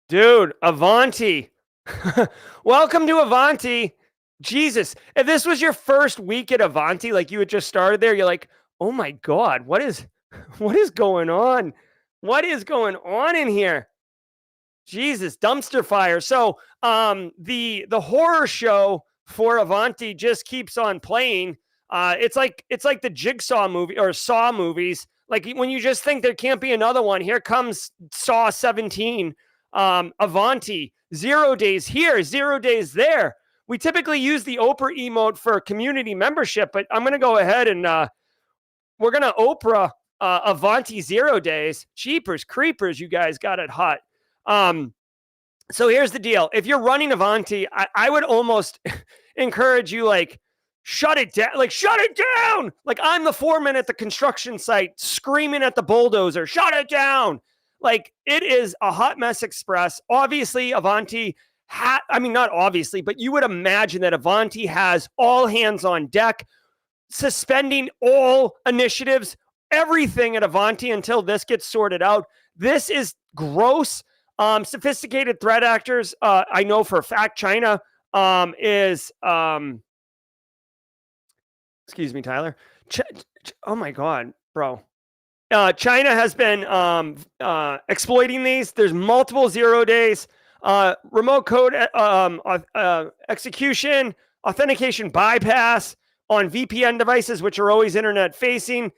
Dude, Avante. Welcome to Avante. Jesus, if this was your first week at Avante, like you had just started there, you're like, oh my God, what is going on? What is going on in here? Jesus, dumpster fire. So the horror show for Avante just keeps on playing. It's like the Jigsaw movie or Saw movies. Like when you just think there can't be another one, here comes Saw 17. Avante, 0 days here, 0 days there. We typically use the Oprah emote for community membership, but I'm going to go ahead and we're going to Oprah Avante 0 days. Cheapers, creepers, you guys got it hot. So here's the deal. If you're running Avante, I would almost encourage you, like, shut it down. Like, shut it down. Like, I'm the foreman at the construction site screaming at the bulldozer, shut it down. Like, it is a hot mess express. Obviously, Avante not obviously, but you would imagine that Avante has all hands on deck, suspending all initiatives, everything at Avante until this gets sorted out. This is gross. Sophisticated threat actors, I know for a fact China is, excuse me, Tyler. Oh my God, bro. China has been exploiting these. There's multiple 0 days, remote code execution, authentication bypass on VPN devices, which are always internet facing.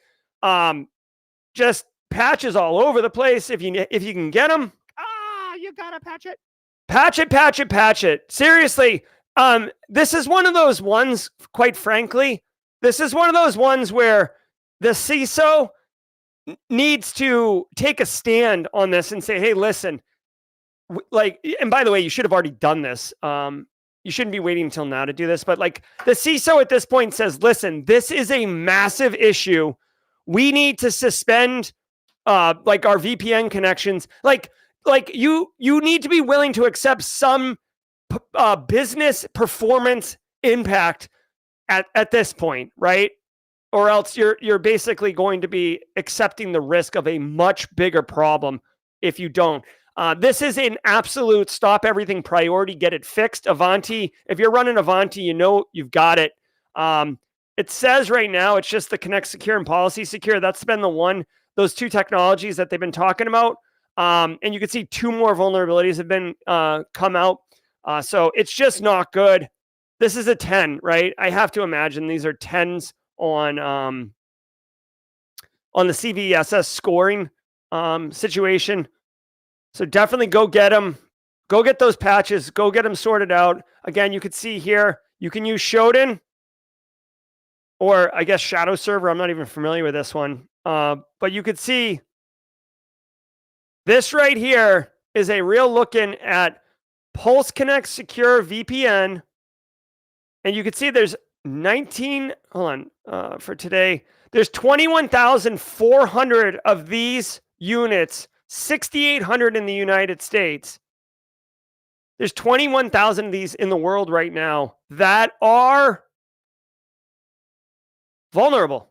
Just patches all over the place. If you can get them, you gotta patch it. Patch it. Seriously, this is one of those ones, quite frankly, this is one of those ones where the CISO needs to take a stand on this and say, hey, listen, like, and by the way, you should have already done this. You shouldn't be waiting until now to do this, but like the CISO at this point says, listen, this is a massive issue. We need to suspend like our VPN connections. Like you need to be willing to accept some business performance impact at this point, right? Or else you're basically going to be accepting the risk of a much bigger problem if you don't. This is an absolute stop everything priority, get it fixed. Avante, if you're running Avante, you know you've got it. It says right now it's just the Connect Secure and Policy Secure. That's been those two technologies that they've been talking about. And you can see 2 more vulnerabilities have been come out. So it's just not good. This is a 10, right? I have to imagine these are 10s on the CVSS scoring situation. So definitely go get them. Go get those patches. Go get them sorted out. Again, you can see here, you can use Shodan or I guess Shadow Server. I'm not even familiar with this one. But you could see this right here is a real looking at Pulse Connect Secure VPN. And you can see there's 19, hold on, for today, there's 21,400 of these units, 6,800 in the United States. There's 21,000 of these in the world right now that are vulnerable.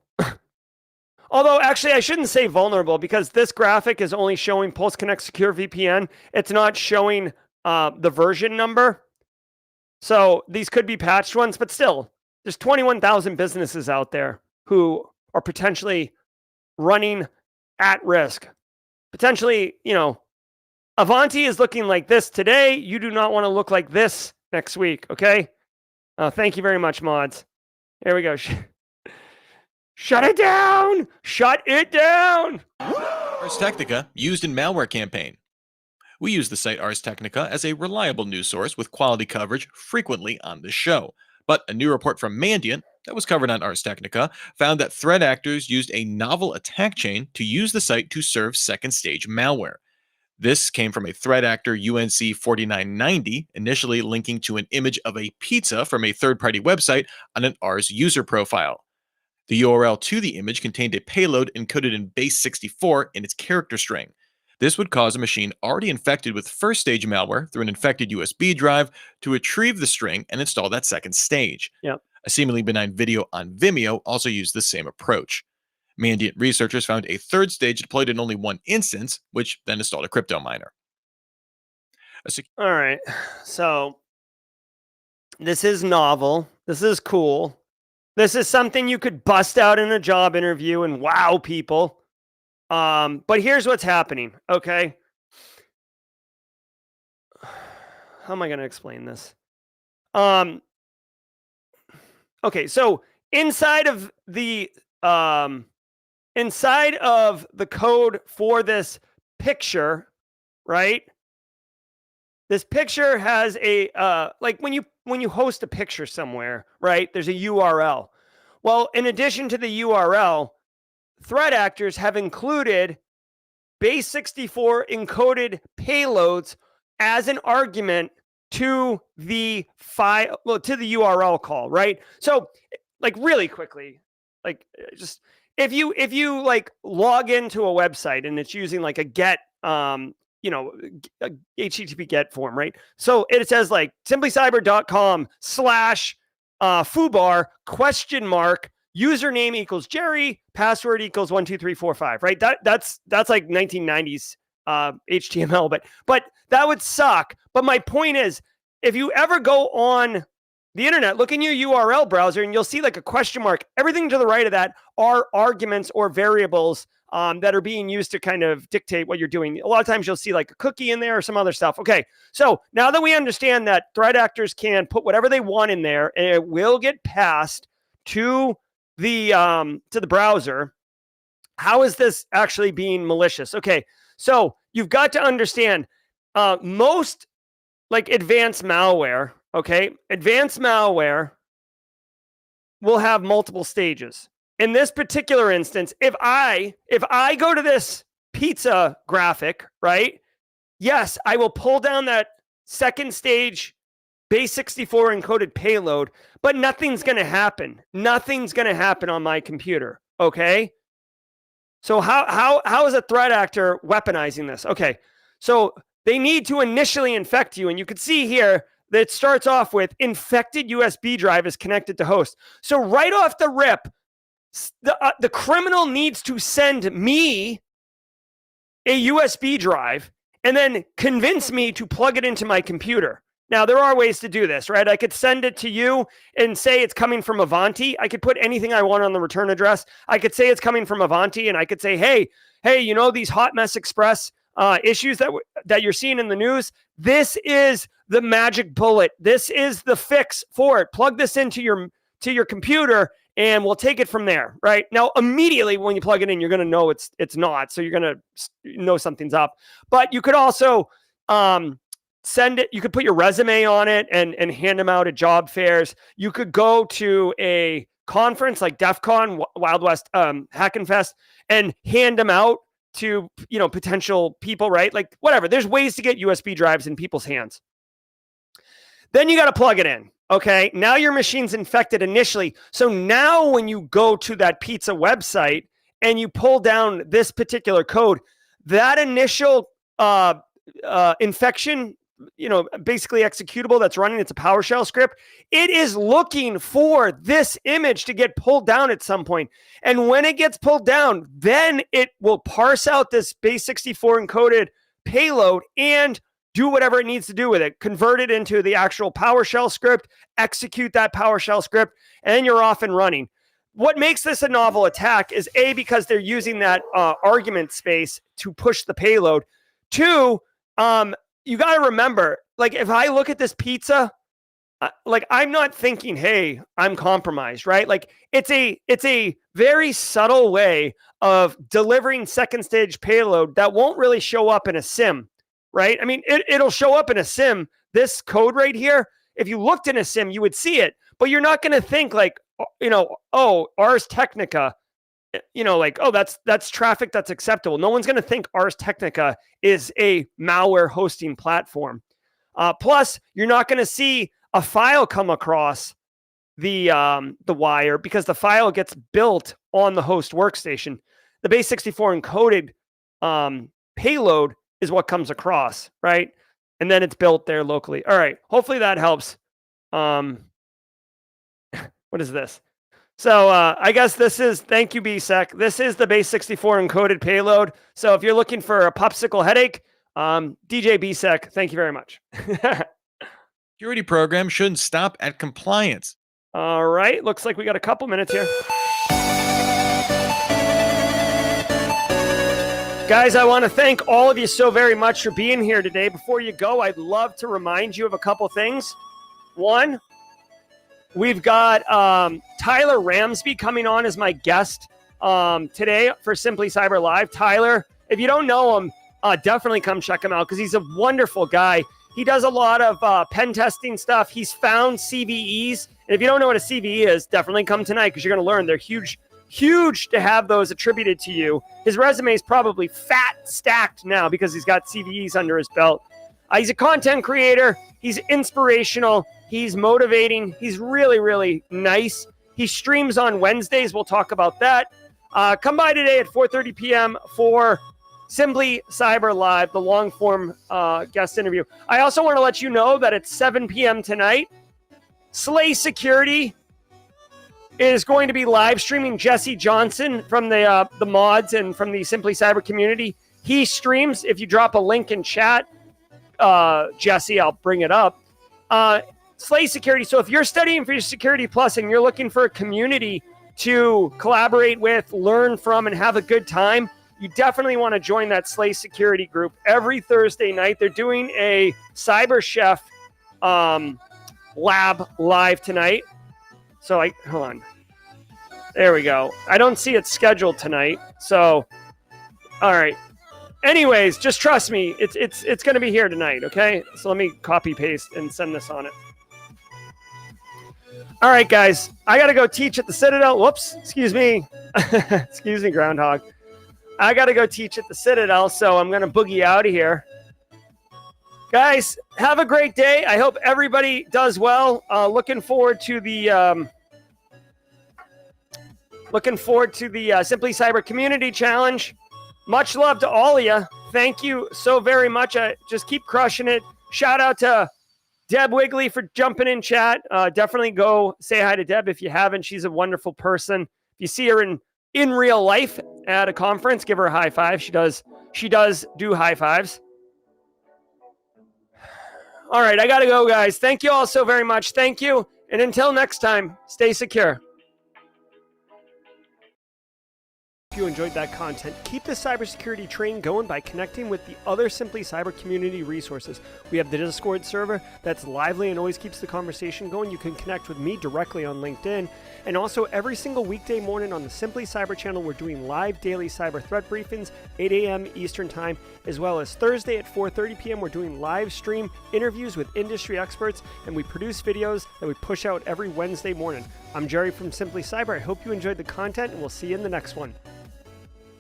Although actually I shouldn't say vulnerable because this graphic is only showing Pulse Connect Secure VPN. It's not showing the version number. So these could be patched ones, but still, there's 21,000 businesses out there who are potentially running at risk. Potentially, Avante is looking like this today. You do not want to look like this next week, okay? Thank you very much, mods. Here we go. Shut it down! Shut it down! Ars Technica used in malware campaign. We use the site Ars Technica as a reliable news source with quality coverage frequently on this show. But a new report from Mandiant that was covered on Ars Technica found that threat actors used a novel attack chain to use the site to serve second stage malware. This came from a threat actor UNC 4990, initially linking to an image of a pizza from a third-party website on an Ars user profile. The URL to the image contained a payload encoded in base 64 in its character string. This would cause a machine already infected with first-stage malware through an infected USB drive to retrieve the string and install that second stage. Yep. A seemingly benign video on Vimeo also used the same approach. Mandiant researchers found a third stage deployed in only one instance, which then installed a crypto miner. All right, so this is novel. This is cool. This is something you could bust out in a job interview and wow people. But here's what's happening, okay? How am I going to explain this? Okay, so inside of the code for this picture, right? This picture has a like when you host a picture somewhere, right? There's a URL. Well, in addition to the URL, threat actors have included base 64 encoded payloads as an argument to the file, well, to the URL call, right? So, like really quickly, like just if you like log into a website and it's using like a get a HTTP get form, right? So it says like simplycyber.com/foobar ? Username equals Jerry, password equals 12345, right? That's like 1990s HTML, but that would suck. But my point is, if you ever go on the internet, look in your URL browser and you'll see like a question mark. Everything to the right of that are arguments or variables that are being used to kind of dictate what you're doing. A lot of times you'll see like a cookie in there or some other stuff. Okay, so now that we understand that threat actors can put whatever they want in there and it will get passed to the browser, how is this actually being malicious? Okay, so you've got to understand most like advanced malware, okay? Advanced malware will have multiple stages. In this particular instance, if I go to this pizza graphic, right? Yes, I will pull down that second stage base 64 encoded payload, but nothing's going to happen. Nothing's going to happen on my computer, okay? So how is a threat actor weaponizing this? Okay, so they need to initially infect you, and you can see here that it starts off with infected USB drive is connected to host. So right off the rip, the criminal needs to send me a USB drive and then convince me to plug it into my computer. Now, there are ways to do this, right? I could send it to you and say it's coming from Avante. I could put anything I want on the return address. I could say it's coming from Avante, and I could say, hey, you know these Hot Mess Express issues that you're seeing in the news? This is the magic bullet. This is the fix for it. Plug this into your computer, and we'll take it from there, right? Now, immediately when you plug it in, you're going to know it's not, so you're going to know something's up. But you could also send it. You could put your resume on it and hand them out at job fairs. You could go to a conference like DEF CON, Wild West Hackin' Fest, and hand them out to potential people, right? Like whatever. There's ways to get USB drives in people's hands. Then you got to plug it in. Okay, now your machine's infected initially. So now when you go to that pizza website and you pull down this particular code, that initial infection basically executable that's running. It's a PowerShell script. It is looking for this image to get pulled down at some point. And when it gets pulled down, then it will parse out this base64 encoded payload and do whatever it needs to do with it. Convert it into the actual PowerShell script, execute that PowerShell script, and you're off and running. What makes this a novel attack is A, because they're using that argument space to push the payload. Two, you got to remember, like, if I look at this pizza, like, I'm not thinking, hey, I'm compromised, right? Like, it's a very subtle way of delivering second stage payload that won't really show up in a SIM, right? I mean, it'll show up in a SIM. This code right here, if you looked in a SIM, you would see it, but you're not going to think like, oh, Ars Technica, like, oh, that's traffic that's acceptable. No one's going to think Ars Technica is a malware hosting platform. Plus, you're not going to see a file come across the wire because the file gets built on the host workstation. The base64 encoded payload is what comes across, right? And then it's built there locally. All right. Hopefully that helps. What is this? So I guess this is, thank you, BSEC. This is the base64 encoded payload. So if you're looking for a popsicle headache, DJ BSEC, thank you very much. Security program shouldn't stop at compliance. All right. Looks like we got a couple minutes here. Guys, I want to thank all of you so very much for being here today. Before you go, I'd love to remind you of a couple things. One, we've got Tyler Ramsby coming on as my guest today for Simply Cyber Live. Tyler, if you don't know him, definitely come check him out because he's a wonderful guy. He does a lot of pen testing stuff. He's found CVEs. And if you don't know what a CVE is, definitely come tonight because you're going to learn. They're huge to have those attributed to you. His resume is probably fat stacked now because he's got CVEs under his belt. He's a content creator. He's inspirational. He's motivating. He's really, really nice. He streams on Wednesdays. We'll talk about that. Come by today at 4:30 p.m. for Simply Cyber Live, the long-form guest interview. I also want to let you know that at 7 p.m. tonight, Slay Security is going to be live streaming. Jesse Johnson from the mods and from the Simply Cyber community. He streams. If you drop a link in chat, Jesse, I'll bring it up. Slay Security. So if you're studying for your Security Plus and you're looking for a community to collaborate with, learn from, and have a good time, you definitely want to join that Slay Security group. Every Thursday night, they're doing a Cyber Chef lab live tonight. So hold on. There we go. I don't see it scheduled tonight. So, all right. Anyways, just trust me. It's going to be here tonight. Okay. So let me copy paste and send this on it. All right, guys. I got to go teach at the Citadel. Whoops. Excuse me. Excuse me, Groundhog. I got to go teach at the Citadel. So I'm going to boogie out of here. Guys, have a great day. I hope everybody does well. Looking forward to the Simply Cyber Community Challenge. Much love to all of you. Thank you so very much. Just keep crushing it. Shout out to Deb Wigley for jumping in chat. Definitely go say hi to Deb if you haven't. She's a wonderful person. If you see her in real life at a conference, give her a high five. She does do high fives. All right, I got to go, guys. Thank you all so very much. Thank you. And until next time, stay secure. If you enjoyed that content, keep the cybersecurity train going by connecting with the other Simply Cyber community resources. We have the Discord server that's lively and always keeps the conversation going. You can connect with me directly on LinkedIn. And also every single weekday morning on the Simply Cyber channel, we're doing live daily cyber threat briefings, 8 a.m. Eastern time, as well as Thursday at 4:30 p.m. We're doing live stream interviews with industry experts, and we produce videos that we push out every Wednesday morning. I'm Jerry from Simply Cyber. I hope you enjoyed the content, and we'll see you in the next one.